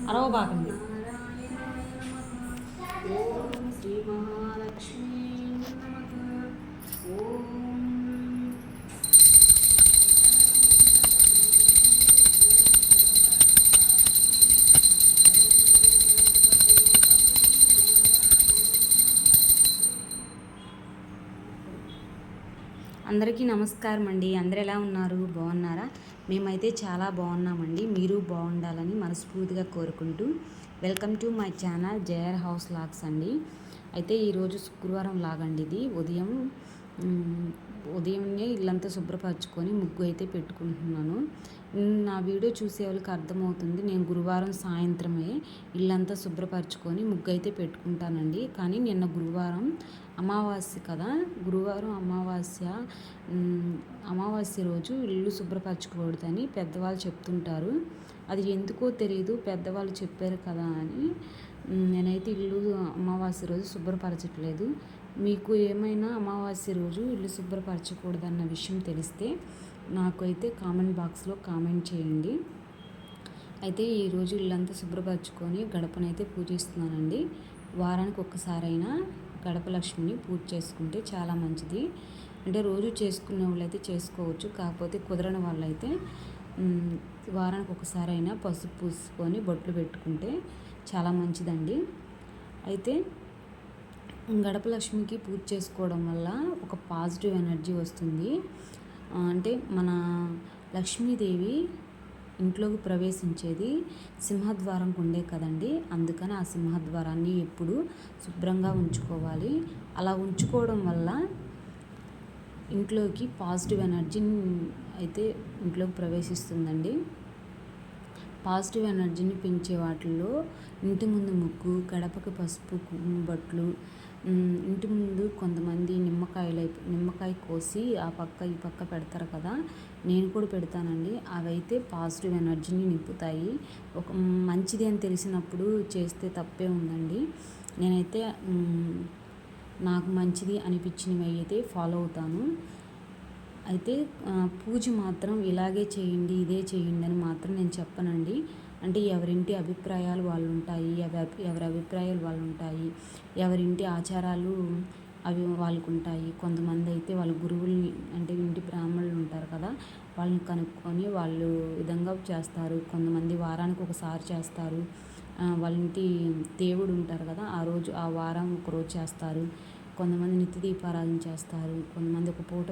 అరవబాకండి. ఓం శ్రీ మహాలక్ష్మీ నమః. ఓం అందరికీ నమస్కారం అండి. అందరు ఎలా ఉన్నారు? బాగున్నారా? మేమైతే చాలా బాగున్నామండి. మీరు బాగుండాలని మనస్ఫూర్తిగా కోరుకుంటూ welcome to my channel JR house logs అండి. అయితే ఈరోజు శుక్రవారం లాగండి. ఇది ఉదయమే ఇల్లంతా శుభ్రపరచుకొని ముగ్గు అయితే పెట్టుకుంటున్నాను. నా వీడియో చూసే వాళ్ళకి అర్థమవుతుంది, నేను గురువారం సాయంత్రమే ఇల్లంతా శుభ్రపరచుకొని ముగ్గు అయితే పెట్టుకుంటానండి. కానీ నిన్న గురువారం అమావాస్య కదా, గురువారం అమావాస్య రోజు ఇల్లు శుభ్రపరచుకోవద్దని పెద్దవాళ్ళు చెప్తుంటారు. అది ఎందుకో తెలియదు, పెద్దవాళ్ళు చెప్పారు కదా అని నేనైతే ఇల్లు అమావాస్య రోజు శుభ్రపరచట్లేదు. మీకు ఏమైనా అమావాస్య రోజు ఇల్లు శుభ్రపరచకూడదన్న విషయం తెలిస్తే నాకైతే కామెంట్ బాక్స్లో కామెంట్ చేయండి. అయితే ఈరోజు ఇల్లంతా శుభ్రపరచుకొని గడపనైతే పూజిస్తున్నానండి. వారానికి ఒక్కసారైనా గడప లక్ష్మిని పూజ చేసుకుంటే చాలా మంచిది. అంటే రోజు చేసుకునే వాళ్ళైతే చేసుకోవచ్చు, కాకపోతే కుదరని వాళ్ళైతే వారానికి ఒకసారైనా పసుపు పూసుకొని బొట్లు పెట్టుకుంటే చాలా మంచిదండి. అయితే గడప లక్ష్మికి పూజ చేసుకోవడం వల్ల ఒక పాజిటివ్ ఎనర్జీ వస్తుంది. అంటే మన లక్ష్మీదేవి ఇంట్లోకి ప్రవేశించేది సింహద్వారంకు ఉండే కదండి. అందుకని ఆ సింహద్వారాన్ని ఎప్పుడు శుభ్రంగా ఉంచుకోవాలి. అలా ఉంచుకోవడం వల్ల ఇంట్లోకి పాజిటివ్ ఎనర్జీని అయితే ఇంట్లోకి ప్రవేశిస్తుందండి. పాజిటివ్ ఎనర్జీని పెంచే వాటిల్లో ఇంటి ముందు ముగ్గు, గడపకి పసుపు బొట్లు, ఇంటి ముందు కొంతమంది నిమ్మకాయ కోసి ఆ పక్క ఈ పక్క పెడతారు కదా, నేను కూడా పెడతానండి. అవైతే పాజిటివ్ ఎనర్జీని నింపుతాయి. ఒక మంచిది అని తెలిసినప్పుడు చేస్తే తప్పే ఉందండి. నేనైతే నాకు మంచిది అనిపించినవి అయితే ఫాలో అవుతాను. అయితే పూజ మాత్రం ఇలాగే చేయండి, ఇదే చేయండి అని మాత్రం నేను చెప్పనండి. అంటే ఎవరింటి అభిప్రాయాలు వాళ్ళు ఉంటాయి, ఎవరి అభిప్రాయాలు వాళ్ళు ఉంటాయి, ఎవరింటి ఆచారాలు వాళ్ళకు ఉంటాయి. కొంతమంది అయితే వాళ్ళ గురువుల్ని, అంటే ఇంటి బ్రాహ్మణులు ఉంటారు కదా, వాళ్ళని కనుక్కొని వాళ్ళు విధంగా చేస్తారు. కొంతమంది వారానికి ఒకసారి చేస్తారు. వాళ్ళ ఇంటి దేవుడు ఉంటారు కదా, ఆ వారం ఒకరోజు చేస్తారు. కొంతమంది నిత్య దీపారాధన చేస్తారు, కొంతమంది ఒక పూట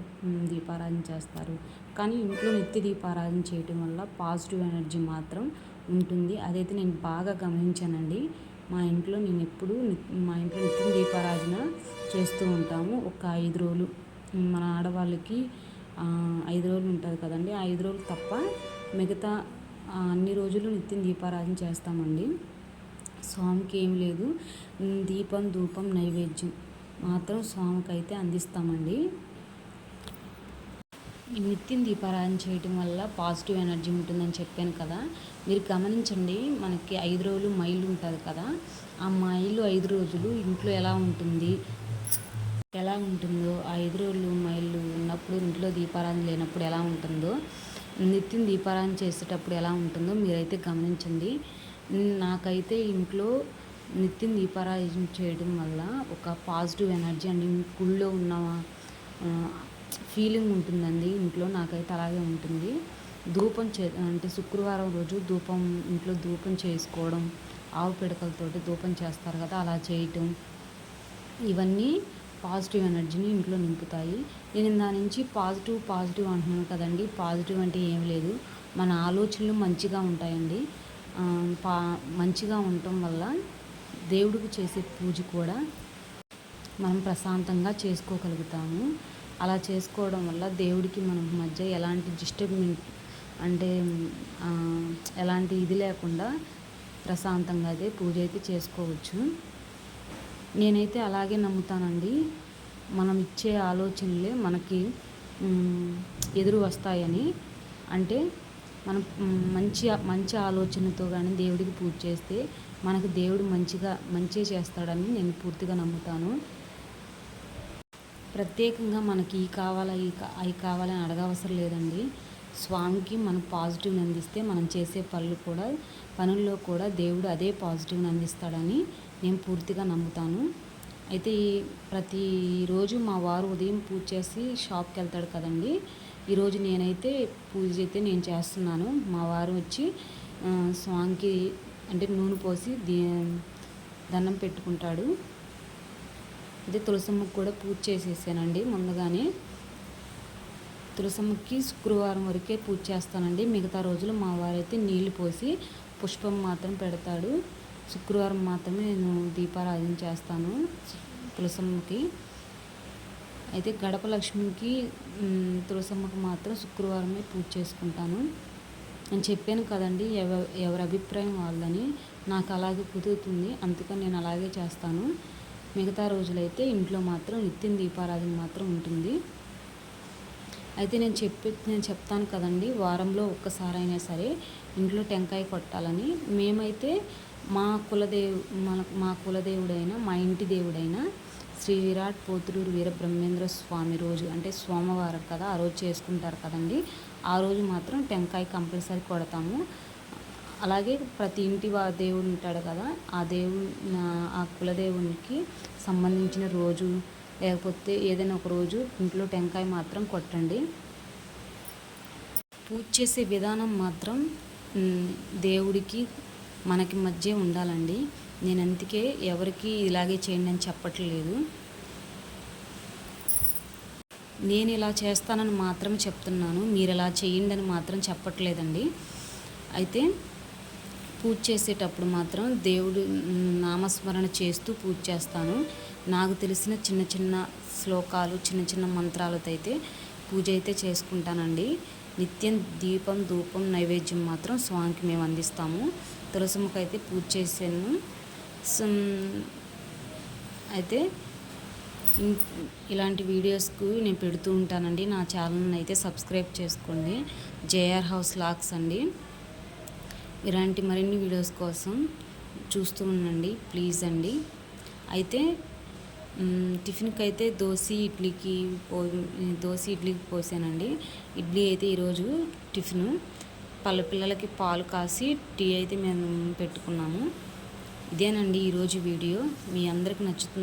దీపారాధన చేస్తారు. కానీ ఇంట్లో నిత్య దీపారాధన చేయటం వల్ల పాజిటివ్ ఎనర్జీ మాత్రం ఉంటుంది. అదైతే నేను బాగా గమనించానండి. మా ఇంట్లో నిత్య దీపారాధన చేస్తూ ఉంటాము. ఒక 5 రోజులు మన ఆడవాళ్ళకి 5 రోజులు ఉంటుంది కదండి, 5 రోజులు తప్ప మిగతా అన్ని రోజులు నిత్యం దీపారాధన చేస్తామండి. స్వామికి ఏం లేదు, దీపం ధూపం నైవేద్యం మాత్రం స్వామికి అయితే అందిస్తామండి. ఈ నిత్యం దీపారాధన చేయటం వల్ల పాజిటివ్ ఎనర్జీ ఉంటుందని చెప్పాను కదా, మీరు గమనించండి. మనకి 5 రోజులు మైలు ఉంటుంది కదా, ఆ మైలు 5 రోజులు ఇంట్లో ఎలా ఉంటుందో, ఆ 5 రోజులు మైళ్ళు ఉన్నప్పుడు ఇంట్లో దీపారాధన లేనప్పుడు ఎలా ఉంటుందో, నిత్యం దీపారాధన చేసేటప్పుడు ఎలా ఉంటుందో మీరైతే గమనించండి. నాకైతే ఇంట్లో నిత్యం దీపారాధన చేయడం వల్ల ఒక పాజిటివ్ ఎనర్జీ అండి, గుళ్ళో ఉన్న ఫీలింగ్ ఉంటుందండి. ఇంట్లో నాకైతే అలాగే ఉంటుంది. అంటే శుక్రవారం రోజు ఇంట్లో ధూపం చేసుకోవడం, ఆవు పిడకలతోటి ధూపం చేస్తారు కదా, అలా చేయటం, ఇవన్నీ పాజిటివ్ ఎనర్జీని ఇంట్లో నింపుతాయి. నేను దాని నుంచి పాజిటివ్ అంటున్నాను కదండి. పాజిటివ్ అంటే ఏం లేదు, మన ఆలోచనలు మంచిగా ఉంటాయండి. మంచిగా ఉండటం వల్ల దేవుడికి చేసే పూజ కూడా మనం ప్రశాంతంగా చేసుకోగలుగుతాము. అలా చేసుకోవడం వల్ల దేవుడికి మన మధ్య ఎలాంటి డిస్టర్బెన్స్, అంటే ఎలాంటి ఇది లేకుండా ప్రశాంతంగా అయితే పూజ అయితే చేసుకోవచ్చు. నేనైతే అలాగే నమ్ముతానండి. మనం ఇచ్చే ఆలోచనలే మనకి ఎదురు వస్తాయని. అంటే మనం మంచి ఆలోచనతో కానీ దేవుడికి పూజ చేస్తే మనకు దేవుడు మంచిగా చేస్తాడని నేను పూర్తిగా నమ్ముతాను. ప్రత్యేకంగా మనకి ఈ కావాలా అవి కావాలని అడగవసరం లేదండి. స్వామికి మనం పాజిటివ్ని అందిస్తే మనం చేసే పనుల్లో కూడా దేవుడు అదే పాజిటివ్ని అందిస్తాడని నేను పూర్తిగా నమ్ముతాను. అయితే ప్రతిరోజు మా వారు ఉదయం పూజ చేసి షాప్కి వెళ్తాడు కదండి. ఈరోజు నేనైతే పూజ అయితే నేను చేస్తున్నాను. మా వారు వచ్చి స్వామికి అంటే నూనె పోసి దండం పెట్టుకుంటాడు. అయితే తులసమ్మకి కూడా పూజ చేసేసానండి ముందుగానే. తులసమ్మకి శుక్రవారం వరకే పూజ చేస్తానండి. మిగతా రోజులు మా వారైతే నీళ్లు పోసి పుష్పం మాత్రం పెడతాడు. శుక్రవారం మాత్రమే నేను దీపారాధన చేస్తాను తులసమ్మకి. అయితే గడప లక్ష్మికి తులసమ్మకి మాత్రం శుక్రవారమే పూజ చేసుకుంటాను. నేను చెప్పాను కదండి, ఎవరి అభిప్రాయం వాళ్ళని. నాకు అలాగే కుదురుతుంది, అందుకని నేను అలాగే చేస్తాను. మిగతా రోజులైతే ఇంట్లో మాత్రం నిత్యం దీపారాధన మాత్రం ఉంటుంది. అయితే నేను చెప్తాను కదండి, వారంలో ఒక్కసారైనా సరే ఇంట్లో టెంకాయ కొట్టాలని. మేమైతే మా కులదేవుడైన మా ఇంటి దేవుడైన శ్రీ విరాట్ పోతులూరు వీరబ్రహ్మేంద్ర స్వామి రోజు అంటే సోమవారం కదా, ఆ రోజు చేసుకుంటారు కదండి. ఆ రోజు మాత్రం టెంకాయ కంపల్సరీ కొడతాము. అలాగే ప్రతి ఇంటి దేవుడు ఉంటాడు కదా, ఆ కులదేవునికి సంబంధించిన రోజు లేకపోతే ఏదైనా ఒక రోజు ఇంట్లో టెంకాయ మాత్రం కొట్టండి. పూజ చేసే విధానం మాత్రం దేవుడికి మనకి మధ్య ఉండాలండి. నేను అందుకే ఎవరికి ఇలాగే చేయండి అని చెప్పట్లేదు. నేను ఇలా చేస్తానని మాత్రం చెప్తున్నాను, మీరు ఇలా చేయండి అని మాత్రం చెప్పట్లేదండి. అయితే పూజ చేసేటప్పుడు మాత్రం దేవుడు నామస్మరణ చేస్తూ పూజ చేస్తాను. నాకు తెలిసిన చిన్న చిన్న శ్లోకాలు, చిన్న చిన్న మంత్రాలతో అయితే పూజ అయితే చేసుకుంటానండి. నిత్యం దీపం ధూపం నైవేద్యం మాత్రం స్వామికి మేము అందిస్తాము. తులసమ్మకి అయితే పూజ చేసాను. అయితే ఇలాంటి వీడియోస్కు నేను పెడుతూ ఉంటానండి. నా ఛానల్ని అయితే సబ్స్క్రైబ్ చేసుకోండి. జేఆర్ హౌస్ లాక్స్ అండి. ఇలాంటి మరిన్ని వీడియోస్ కోసం చూస్తూ ఉండండి ప్లీజ్ అండి. అయితే టిఫిన్కి అయితే దోశ ఇడ్లీకి పోసానండి. ఇడ్లీ అయితే ఈరోజు టిఫిన్. పిల్లలకి పాలు కాసి టీ అయితే మేము పెట్టుకున్నాము. ఇదేనండి ఈరోజు వీడియో. మీ అందరికి నచ్చుతుంది.